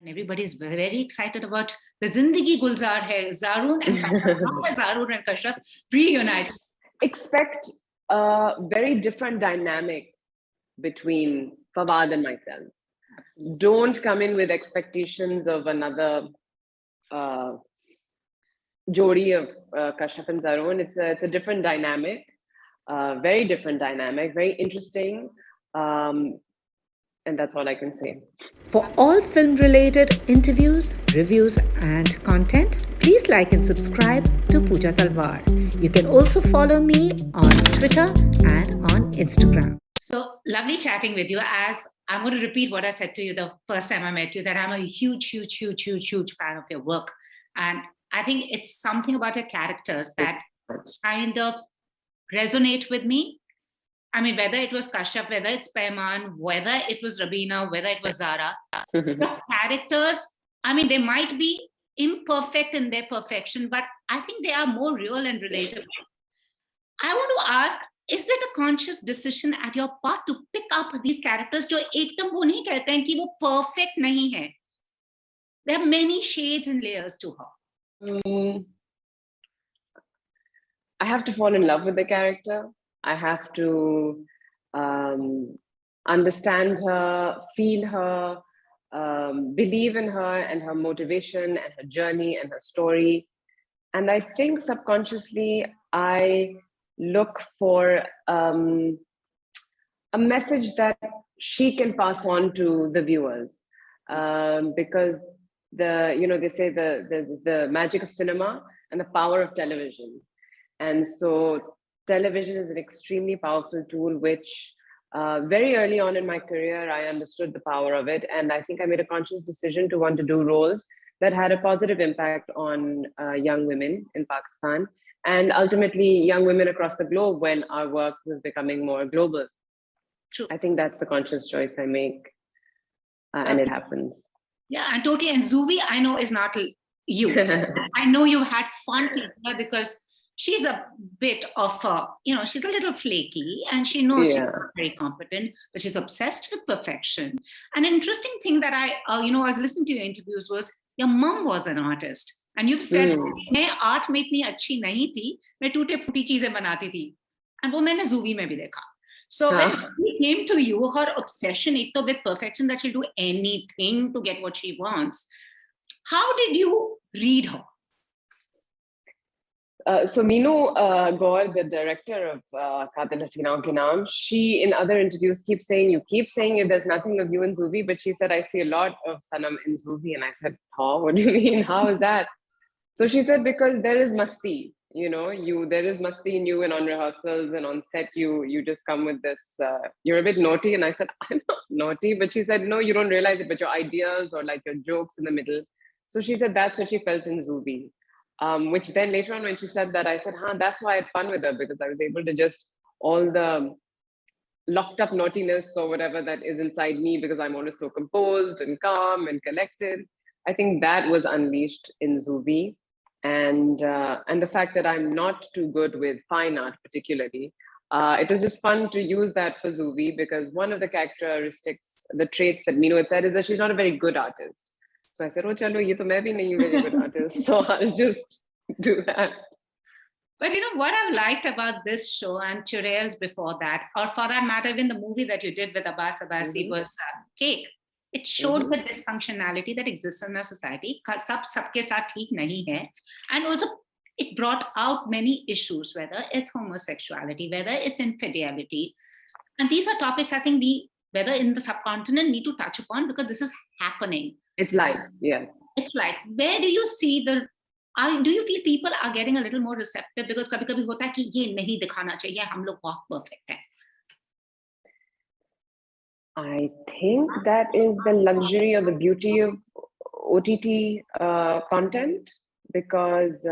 And everybody is very, very excited about the Zindagi Gulzar Hai, Zaroon and Kashyap, not Zaroon and Kashyap, reunited. Expect a very different dynamic between Fawad and myself. Don't come in with expectations of another Jodi of Kashyap and Zaroon. It's a different dynamic, very different dynamic, very interesting. And that's all I can say. For all film-related interviews, reviews, and content, please like and subscribe to Puja Talwar. You can also follow me on Twitter and on Instagram. So lovely chatting with you. As I'm going to repeat what I said to you the first time I met you, that I'm a huge fan of your work. And I think it's something about your characters that kind of resonate with me. I mean, whether it was Kashyap, whether it's Paiman, whether it was Rabina, whether it was Zara, the characters, I mean, they might be imperfect in their perfection, but I think they are more real and relatable. I want to ask, is that a conscious decision at your part to pick up these characters जो एकदम वो नहीं कहते हैं कि वो perfect नहीं है? There are many shades and layers to her. I have to fall in love with the character. I have to understand her, feel her, believe in her and her motivation and her journey and her story. And I think subconsciously, I look for a message that she can pass on to the viewers. Because they say the magic of cinema and the power of television. And so television is an extremely powerful tool, which very early on in my career, I understood the power of it. And I think I made a conscious decision to want to do roles that had a positive impact on young women in Pakistan and ultimately young women across the globe when our work was becoming more global. True. I think that's the conscious choice I make. And it happens. Yeah, and totally. And Zuvi, I know, is not you. I know you had fun with her because she's a bit of she's a little flaky and she knows she's not very competent, but she's obsessed with perfection. An interesting thing that I was listening to your interviews was your mom was an artist. And you've said, मैं art में इतनी अच्छी नहीं थी, मैं टूटे फूटी चीजें बनाती थी. And वो मैंने Zuvi में भी देखा. So when she came to you, her obsession with perfection, that she'll do anything to get what she wants. How did you read her? So Meenu Gaur, the director of Qatil Haseenaon Ke Naam, she in other interviews keeps saying there's nothing of you in Zuvi, but she said, I see a lot of Sanam in Zuvi. And I said, what do you mean? How is that? So she said, because there is masti, there is masti in you, and on rehearsals and on set, you just come with this, you're a bit naughty. And I said, I'm not naughty, but she said, no, you don't realize it, but your ideas or like your jokes in the middle. So she said, that's what she felt in Zuvi. Which then later on when she said that, I said, that's why I had fun with her, because I was able to just all the locked up naughtiness or whatever that is inside me, because I'm always so composed and calm and collected. I think that was unleashed in Zuvi. And the fact that I'm not too good with fine art particularly, it was just fun to use that for Zuvi, because one of the characteristics, the traits that Meenu had said is that she's not a very good artist. So I said, chalo, ye to main bhi nahi very good artist, so I'll just do that. But what I've liked about this show and Churails before that, or for that matter, even the movie that you did with Abbas Abbasi was Cake. It showed the dysfunctionality that exists in our society. Sabke saath theek nahi hai. And also it brought out many issues, whether it's homosexuality, whether it's infidelity. And these are topics I think we, whether in the subcontinent, need to touch upon, because this is happening. It's life, yes. It's life. Where do you see do you feel people are getting a little more receptive? Because kabhi-kabhi hota hai ki ye nahi dikhana chahiye, hum log bahut perfect hai. I think that is the luxury or the beauty of OTT content, because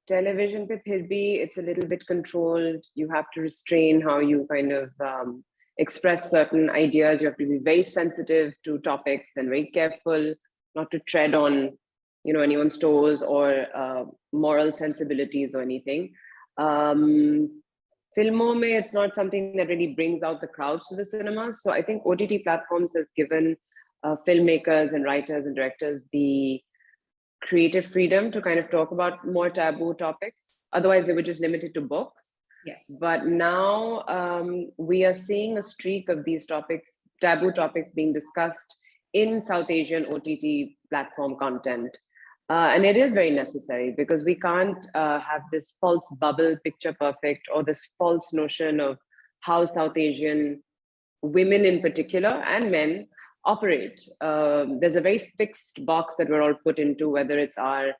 television pe phir bhi, it's a little bit controlled. You have to restrain how you kind of express certain ideas. You have to be very sensitive to topics and very careful not to tread on, anyone's toes or moral sensibilities or anything. Filmon mein, it's not something that really brings out the crowds to the cinemas. So I think OTT platforms has given filmmakers and writers and directors the creative freedom to kind of talk about more taboo topics. Otherwise, they were just limited to books. Yes. But now we are seeing a streak of these topics, taboo topics, being discussed in South Asian OTT platform content. And it is very necessary because we can't have this false bubble picture perfect or this false notion of how South Asian women in particular and men operate. There's a very fixed box that we're all put into, whether it's our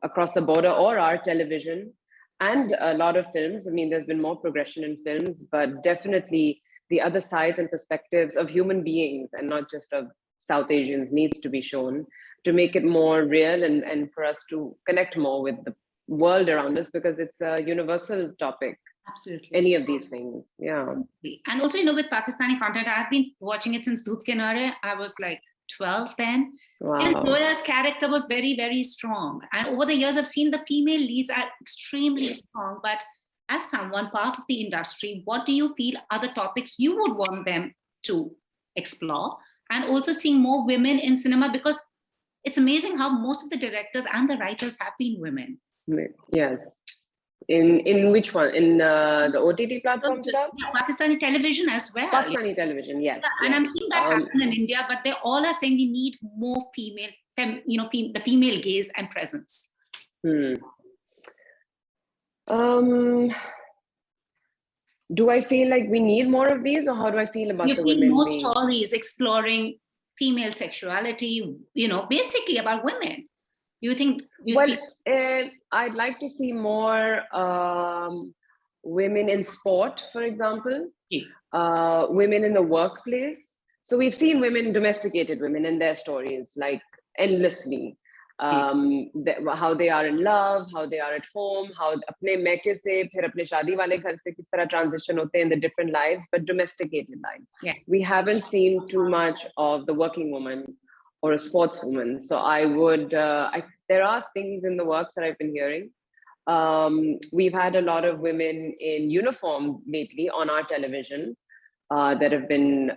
across the border or our television and a lot of films. I mean, there's been more progression in films, but definitely the other sides and perspectives of human beings and not just of South Asians needs to be shown to make it more real and for us to connect more with the world around us, because it's a universal topic. Absolutely. Any of these things. Yeah. And also, with Pakistani content, I've been watching it since Dhoop Ke Nare. I was like 12 then. Wow. And Zoya's character was very, very strong. And over the years, I've seen the female leads are extremely strong. But as someone part of the industry, what do you feel are the topics you would want them to explore? And also seeing more women in cinema, because it's amazing how most of the directors and the writers have been women. Yes. In which one? In the OTT platform stuff? Yeah, Pakistani television as well. Pakistani television, yes. Yeah, and I'm seeing that happen in India, but they all are saying we need more female, the female gaze and presence. Do I feel like we need more of these, or how do I feel about the women? More stories exploring female sexuality, basically about women. You think? I'd like to see more women in sport, for example, women in the workplace. So we've seen domesticated women in their stories, like endlessly. How they are in love, how they are at home, how apne maike se phir apne shaadi wale ghar se kis tarah transition hote in the different lives, but domesticated lives. Yeah. We haven't seen too much of the working woman or a sportswoman. So I would, there are things in the works that I've been hearing. We've had a lot of women in uniform lately on our television that have been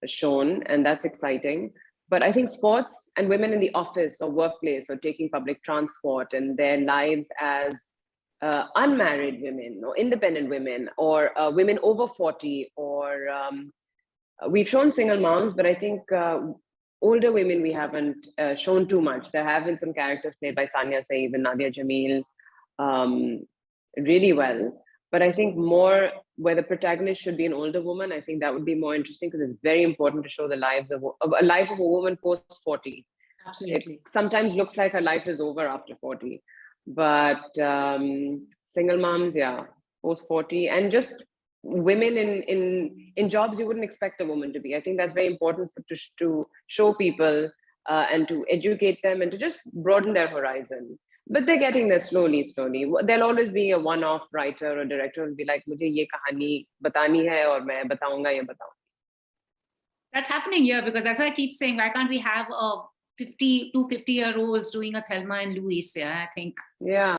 shown, and that's exciting. But I think sports and women in the office or workplace or taking public transport and their lives as unmarried women or independent women or women over 40, or we've shown single moms, but I think older women we haven't shown too much. There have been some characters played by Sanam Saeed and Nadia Jamil really well. But I think more where the protagonist should be an older woman, I think that would be more interesting, because it's very important to show the life of a woman post 40. Absolutely. It sometimes looks like her life is over after 40. But single moms, yeah, post 40, and just women in jobs you wouldn't expect a woman to be. I think that's very important to show people and to educate them and to just broaden their horizon. But they're getting there slowly. There'll always be a one-off writer or director who'll be like, "Mujhe ye kahani batani hai aur main bataunga ya bataunga." That's happening here, because that's why I keep saying, why can't we have 50-year-olds doing a Thelma and Louise? Yeah, I think. Yeah.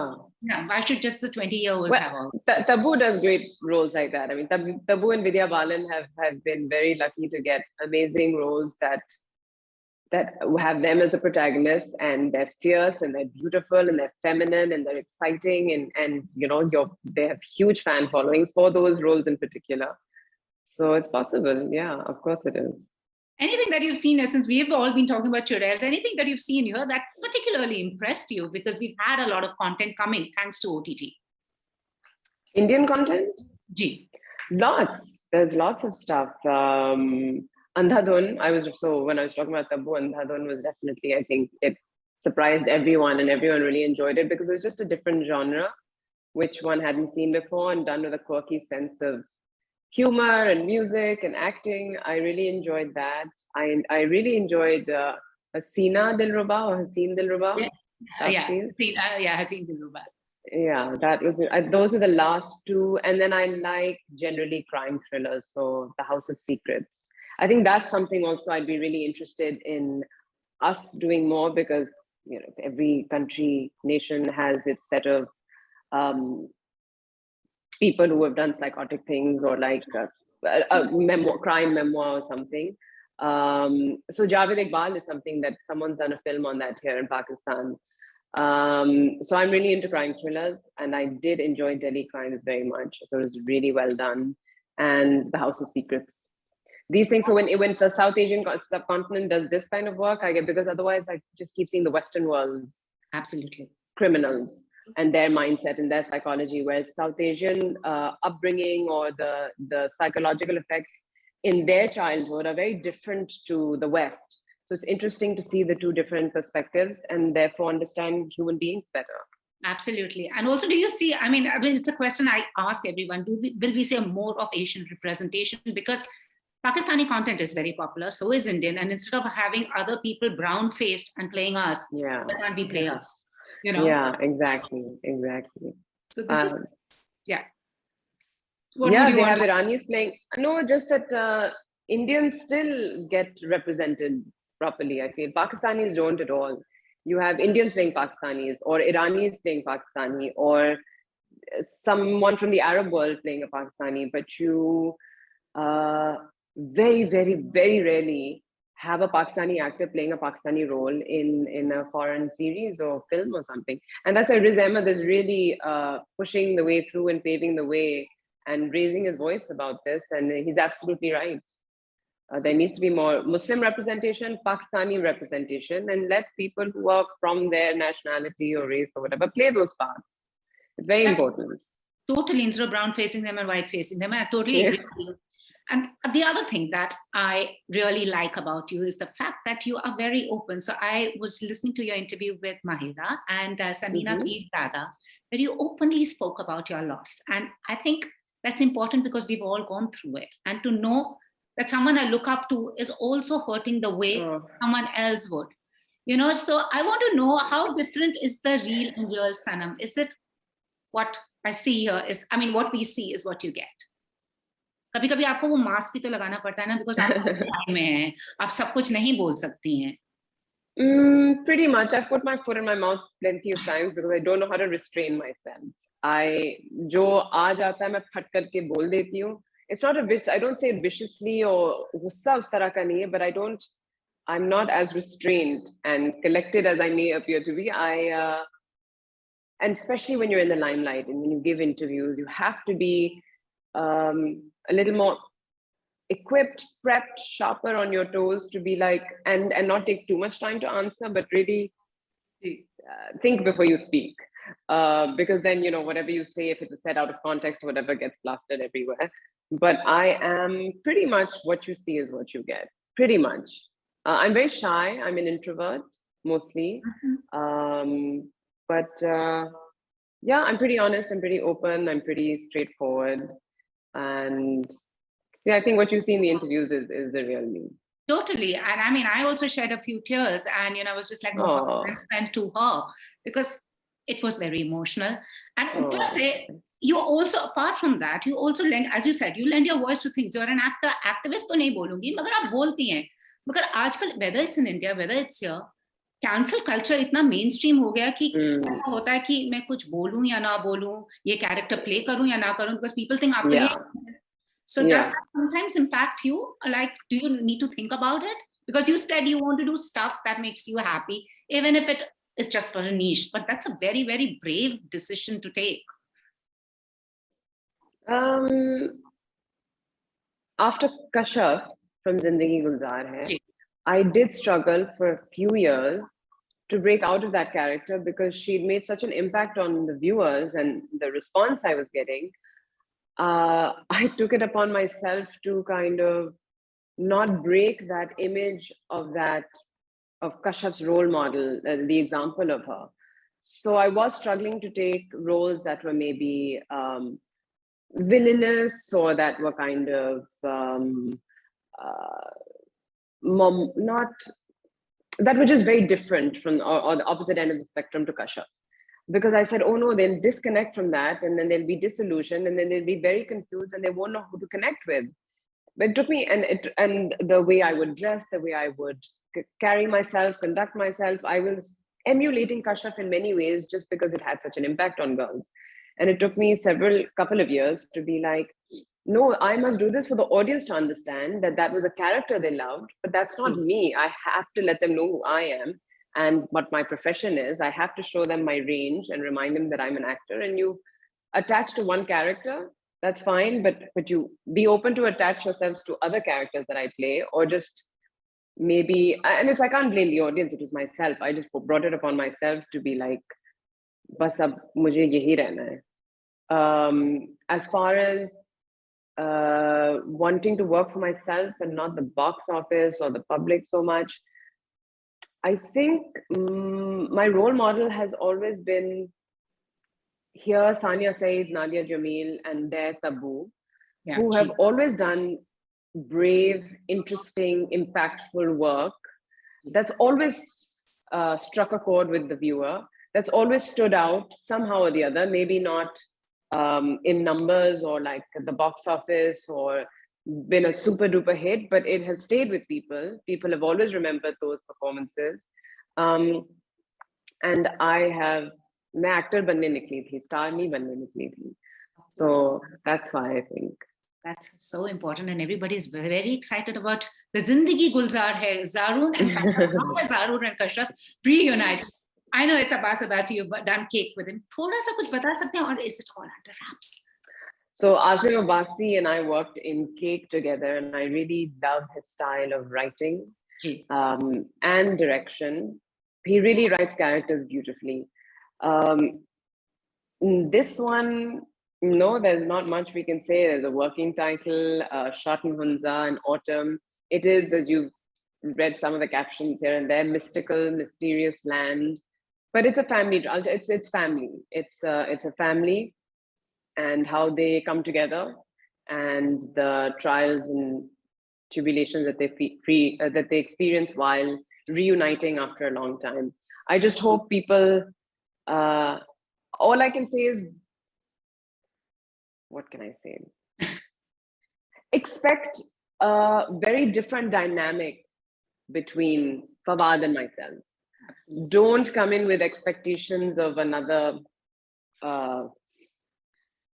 Why should just the 20-year-olds have all? Tabu does great roles like that. I mean, Tabu and Vidya Balan have been very lucky to get amazing roles that have them as the protagonists, and they're fierce and they're beautiful and they're feminine and they're exciting, and they have huge fan followings for those roles in particular. So it's possible. Yeah, of course it is. Anything that you've seen, since we've all been talking about churels, anything that you've seen here that particularly impressed you? Because we've had a lot of content coming thanks to OTT. Indian content? Gee. Lots. There's lots of stuff. Andhadhun, when I was talking about Tabu, Andhadhun was definitely, I think it surprised everyone, and everyone really enjoyed it because it was just a different genre, which one hadn't seen before, and done with a quirky sense of humor and music and acting. I really enjoyed that. I really enjoyed Haseen Dillruba. Yeah, Haseen Dillruba. Yeah, those are the last two. And then I like generally crime thrillers, so The House of Secrets. I think that's something also I'd be really interested in us doing more, because every nation has its set of people who have done psychotic things, or like a crime memoir or something. So Javed Iqbal is something that someone's done a film on that here in Pakistan. So I'm really into crime thrillers, and I did enjoy Delhi Crimes very much. It was really well done, and The House of Secrets. These things. So when the South Asian subcontinent does this kind of work, I get, because otherwise I just keep seeing the Western world's Absolutely. criminals and their mindset and their psychology, whereas South Asian upbringing or the psychological effects in their childhood are very different to the West. So it's interesting to see the two different perspectives and therefore understand human beings better. Absolutely. And also, do you see, I mean, it's a question I ask everyone, will we see more of Asian representation? Because Pakistani content is very popular, so is Indian. And instead of having other people brown-faced and playing us, Yeah. why can't we play us? You know? Yeah, exactly. So this is, yeah. Yeah, they have Iranis playing. No, just that Indians still get represented properly, I feel. Pakistanis don't at all. You have Indians playing Pakistanis, or Iranis playing Pakistani, or someone from the Arab world playing a Pakistani, but you very, very, very rarely have a Pakistani actor playing a Pakistani role in a foreign series or film or something. And that's why Riz Ahmed is really pushing the way through and paving the way and raising his voice about this. And he's absolutely right. There needs to be more Muslim representation, Pakistani representation, and let people who are from their nationality or race or whatever play those parts. It's very important. Totally, instead of brown facing them and white facing them. I totally agree with you. And the other thing that I really like about you is the fact that you are very open. So I was listening to your interview with Mahira and Samina Pirzada, where you openly spoke about your loss. And I think that's important because we've all gone through it. And to know that someone I look up to is also hurting the way someone else would. You know, so I want to know, how different is the real and real Sanam? Is it what I see here is, I mean, what we see is what you get? कभी कभी आपको वो mask भी तो लगाना पड़ता है ना, because आप में हैं, आप सब कुछ नहीं बोल सकती हैं. Pretty much. I've put my foot in my mouth plenty of times because I don't know how to restrain myself. जो आ जाता है मैं फट करके बोल देती हूँ. It's not a bitch. I don't say it viciously or गुस्सा उस तरह का नहीं है, but I'm not as restrained and collected as I may appear to be. And especially when you're in the limelight and when you give interviews, you have to be a little more equipped, prepped, sharper on your toes to be like, and not take too much time to answer, but really think before you speak. Because then, you know, whatever you say, if it was said out of context, whatever gets plastered everywhere. But I am pretty much what you see is what you get, pretty much. I'm very shy. I'm an introvert, mostly. But yeah, I'm pretty honest. I'm pretty open. I'm pretty straightforward. And yeah, I think what you see in the interviews is the real me. Totally. And I mean, I also shed a few tears, and, you know, I was just like, oh, spent to her, because it was very emotional. And plus, you also, apart from that, you also lend, as you said, you lend your voice to things. You're an actor, activist तो नहीं बोलूंगी, मगर आप बोलती हैं. मगर आजकल, whether it's in India, whether it's here, cancel culture इतना mainstream हो गया कि ऐसा होता है कि मैं कुछ बोलूं या ना बोलूं, ये character play करूं या ना करूं, because people think आपके लिए. So does that sometimes impact you? Like, do you need to think about it? Because you said you want to do stuff that makes you happy, even if it is just for a niche. But that's a very, very brave decision to take. After Kashaf from Zindagi Gulzar Hai, I did struggle for a few years to break out of that character because she'd made such an impact on the viewers and the response I was getting. I took it upon myself to kind of not break that image of Kashaf's role model, the example of her. So I was struggling to take roles that were maybe villainous or that were kind of that were just very different from or the opposite end of the spectrum to Kashaf. Because I said, oh no, they'll disconnect from that, and then they'll be disillusioned, and then they'll be very confused, and they won't know who to connect with. But it took me, and the way I would dress, the way I would carry myself, conduct myself, I was emulating Kashaf in many ways, just because it had such an impact on girls. And it took me couple of years to be like, no, I must do this for the audience to understand that that was a character they loved, but that's not me. I have to let them know who I am and what my profession is. I have to show them my range and remind them that I'm an actor. And you attach to one character, that's fine, but you be open to attach yourselves to other characters that I play, or just maybe, and I can't blame the audience, it was myself. I just brought it upon myself to be like, bas ab mujhe yahi rehna hai. As far as wanting to work for myself and not the box office or the public so much, I think my role model has always been here Sanam Saeed, Nadia Jamil, and there Tabu, who have always done brave, interesting, impactful work that's always struck a chord with the viewer, that's always stood out somehow or the other, maybe not in numbers or like the box office or been a super duper hit, but it has stayed with people. People have always remembered those performances. And मैं actor बनने निकली थी, star नहीं बनने निकली थी. So that's why I think. That's so important, and everybody is very, very excited about the Zindagi Gulzar Hai, Zaroon and Kashraf, not Zaroon and Kashraf, reunited. I know it's Abbas, you've done Cake with him. थोड़ा सा कुछ बता सकते हैं, or is it all under wraps? So Asim Abbasi and I worked in Cake together, and I really love his style of writing and direction. He really writes characters beautifully. This one, no, there's not much we can say. There's a working title, Shot in Hunza in Autumn. It is, as you've read some of the captions here and there, mystical, mysterious land. But it's a family. It's family. It's a family, and how they come together, and the trials and tribulations that they experience while reuniting after a long time. I just hope people. All I can say is, what can I say? Expect a very different dynamic between Fawad and myself. Don't come in with expectations of another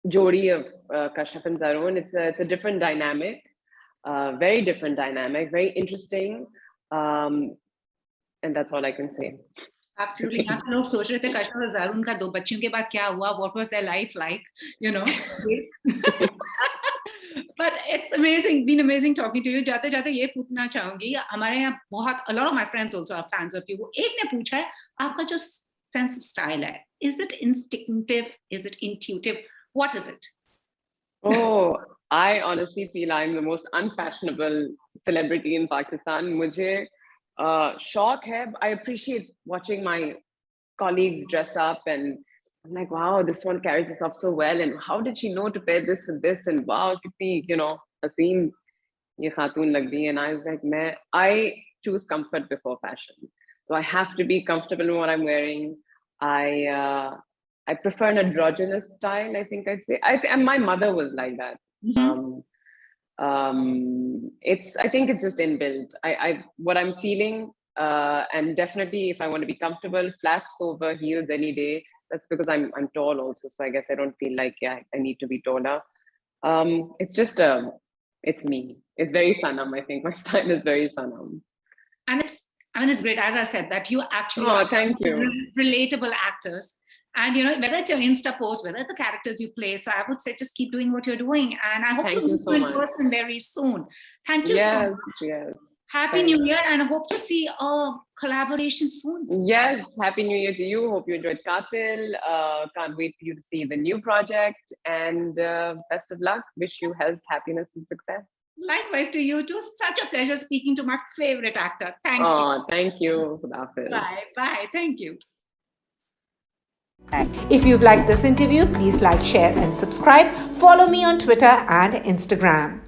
Jodi of Kashraf and Zaroon. It's a different dynamic, very different dynamic, very interesting, and that's all I can say. Absolutely. यहाँ लोग सोच रहे थे कशरफ और ज़ारून का 2 बच्चियों के बाद क्या हुआ? What was their life like? You know. But it's amazing, been amazing talking to you. जाते जाते ये पूछना चाहूंगी, हमारे यहाँ बहुत a lot of my friends also are fans of you. एक ने पूछा है, आपका जो sense of style है, is it instinctive? Is it intuitive? What is it? Oh, I honestly feel I'm the most unfashionable celebrity in Pakistan. मुझे शौक है. I appreciate watching my colleagues dress up, and I'm like, wow, this one carries herself so well, and how did she know to pair this with this? And wow, kitni, Haseen ye khatun lag gayi. And I was like, I choose comfort before fashion, so I have to be comfortable in what I'm wearing. I prefer an androgynous style, I think I'd say. And my mother was like that. Mm-hmm. I think it's just inbuilt. What I'm feeling, and definitely if I want to be comfortable, flats over heels any day. That's because I'm tall also, so I guess I don't feel like I need to be taller. It's just it's me. It's very Sanam. I think my style is very Sanam. And it's great, as I said, that you actually are thank you. Relatable actors. And whether it's your Insta post, whether the characters you play, so I would say just keep doing what you're doing, and I hope to meet you in person very soon. Thank you so much. Yes. Happy New Year, and I hope to see a collaboration soon. Yes, Happy New Year to you. Hope you enjoyed Qatil. Can't wait for you to see the new project, and best of luck. Wish you health, happiness, and success. Likewise to you too. Such a pleasure speaking to my favorite actor. Thank you. Oh, thank you. Bye. Thank you. If you've liked this interview, please like, share and subscribe. Follow me on Twitter and Instagram.